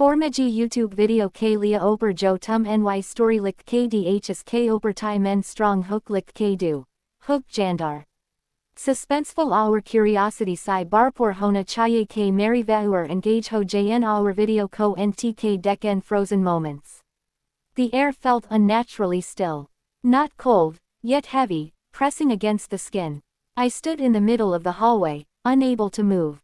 Formaji YouTube video k lia oper jo tum ny story lik kdhs k oper tai men strong hook lik k do. Hook jandar. Suspenseful our curiosity sai barpor hona chaye k mary vauer engage ho jn our video ko ntk deken frozen moments. The air felt unnaturally still. Not cold, yet heavy, pressing against the skin. I stood in the middle of the hallway, unable to move.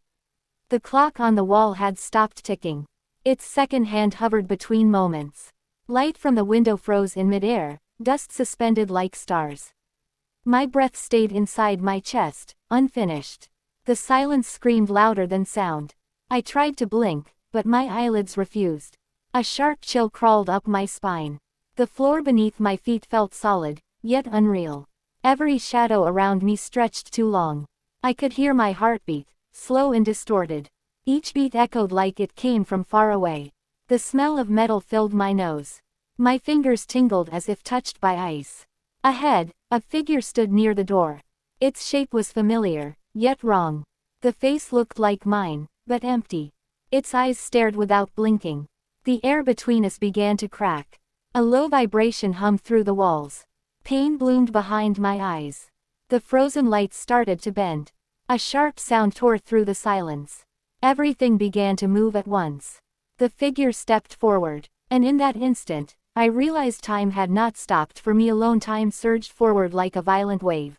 The clock on the wall had stopped ticking. Its second hand hovered between moments. Light from the window froze in midair, dust suspended like stars. My breath stayed inside my chest, unfinished. The silence screamed louder than sound. I tried to blink, but my eyelids refused. A sharp chill crawled up my spine. The floor beneath my feet felt solid, yet unreal. Every shadow around me stretched too long. I could hear my heartbeat, slow and distorted. Each beat echoed like it came from far away. The smell of metal filled my nose. My fingers tingled as if touched by ice. Ahead, a figure stood near the door. Its shape was familiar, yet wrong. The face looked like mine, but empty. Its eyes stared without blinking. The air between us began to crack. A low vibration hummed through the walls. Pain bloomed behind my eyes. The frozen lights started to bend. A sharp sound tore through the silence. Everything began to move at once. The figure stepped forward, and in that instant, I realized time had not stopped for me alone. Time surged forward like a violent wave.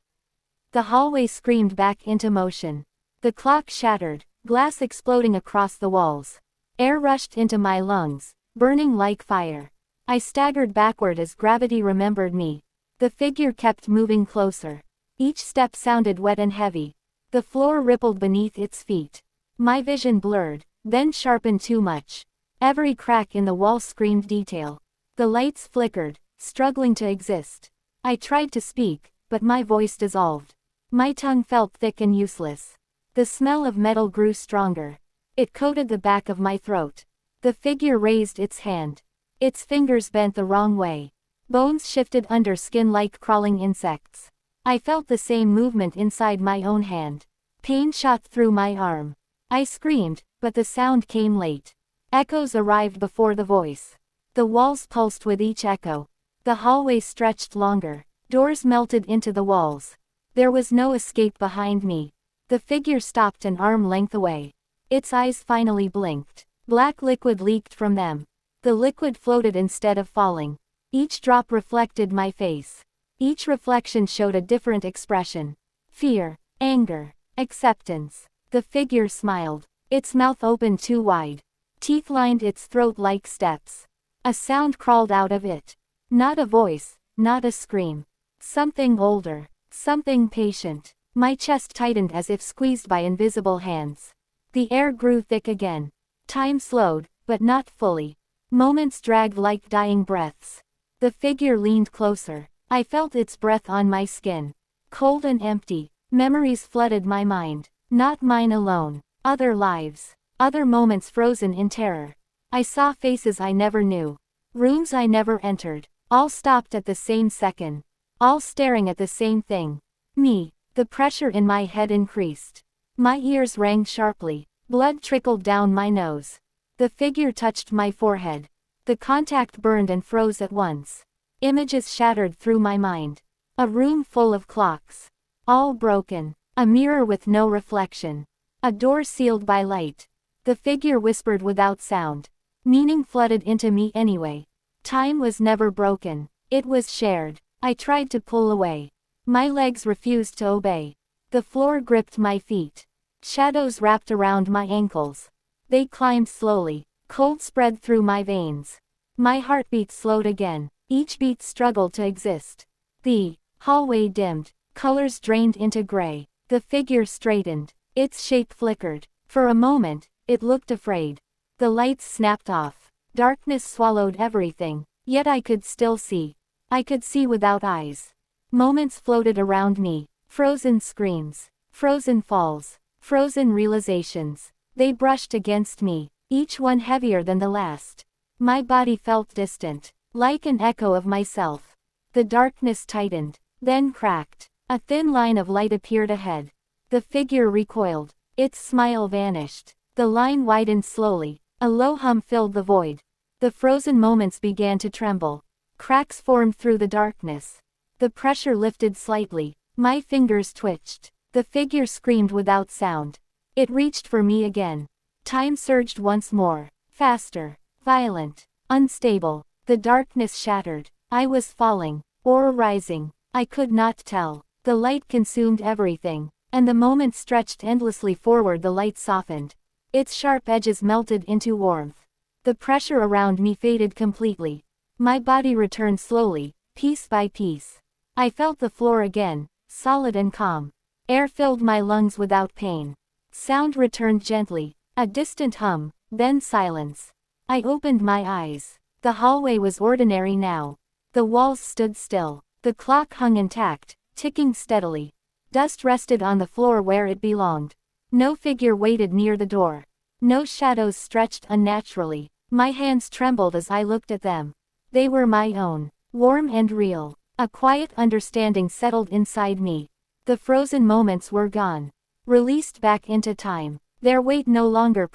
The hallway screamed back into motion. The clock shattered, glass exploding across the walls. Air rushed into my lungs, burning like fire. I staggered backward as gravity remembered me. The figure kept moving closer. Each step sounded wet and heavy. The floor rippled beneath its feet. My vision blurred, then sharpened too much. Every crack in the wall screamed detail. The lights flickered, struggling to exist. I tried to speak, but my voice dissolved. My tongue felt thick and useless. The smell of metal grew stronger. It coated the back of my throat. The figure raised its hand. Its fingers bent the wrong way. Bones shifted under skin like crawling insects. I felt the same movement inside my own hand. Pain shot through my arm. I screamed, but the sound came late. Echoes arrived before the voice. The walls pulsed with each echo. The hallway stretched longer. Doors melted into the walls. There was no escape behind me. The figure stopped an arm length away. Its eyes finally blinked. Black liquid leaked from them. The liquid floated instead of falling. Each drop reflected my face. Each reflection showed a different expression. Fear, anger, acceptance. The figure smiled. Its mouth opened too wide. Teeth lined its throat like steps. A sound crawled out of it. Not a voice, not a scream. Something older. Something patient. My chest tightened as if squeezed by invisible hands. The air grew thick again. Time slowed, but not fully. Moments dragged like dying breaths. The figure leaned closer. I felt its breath on my skin. Cold and empty. Memories flooded my mind. Not mine alone. Other lives. Other moments frozen in terror. I saw faces I never knew. Rooms I never entered. All stopped at the same second. All staring at the same thing. Me. The pressure in my head increased. My ears rang sharply. Blood trickled down my nose. The figure touched my forehead. The contact burned and froze at once. Images shattered through my mind. A room full of clocks. All broken. A mirror with no reflection. A door sealed by light. The figure whispered without sound. Meaning flooded into me anyway. Time was never broken. It was shared. I tried to pull away. My legs refused to obey. The floor gripped my feet. Shadows wrapped around my ankles. They climbed slowly. Cold spread through my veins. My heartbeat slowed again. Each beat struggled to exist. The hallway dimmed. Colors drained into gray. The figure straightened. Its shape flickered. For a moment, it looked afraid. The lights snapped off. Darkness swallowed everything. Yet I could still see. I could see without eyes. Moments floated around me. Frozen screams. Frozen falls. Frozen realizations. They brushed against me, each one heavier than the last. My body felt distant, like an echo of myself. The darkness tightened, then cracked. A thin line of light appeared ahead. The figure recoiled. Its smile vanished. The line widened slowly, A low hum filled the void. The frozen moments began to tremble. Cracks formed through the darkness. The pressure lifted slightly. My fingers twitched. The figure screamed without sound. It reached for me again. Time surged once more. Faster. Violent. Unstable. The darkness shattered. I was falling. Or rising. I could not tell. The light consumed everything. And the moment stretched endlessly forward. The light softened. Its sharp edges melted into warmth. The pressure around me faded completely. My body returned slowly, piece by piece. I felt the floor again, solid and calm. Air filled my lungs without pain. Sound returned gently, a distant hum, then silence. I opened my eyes. The hallway was ordinary now. The walls stood still. The clock hung intact, ticking steadily. Dust rested on the floor where it belonged. No figure waited near the door. No shadows stretched unnaturally. My hands trembled as I looked at them. They were my own, warm and real. A quiet understanding settled inside me. The frozen moments were gone. Released back into time. Their weight no longer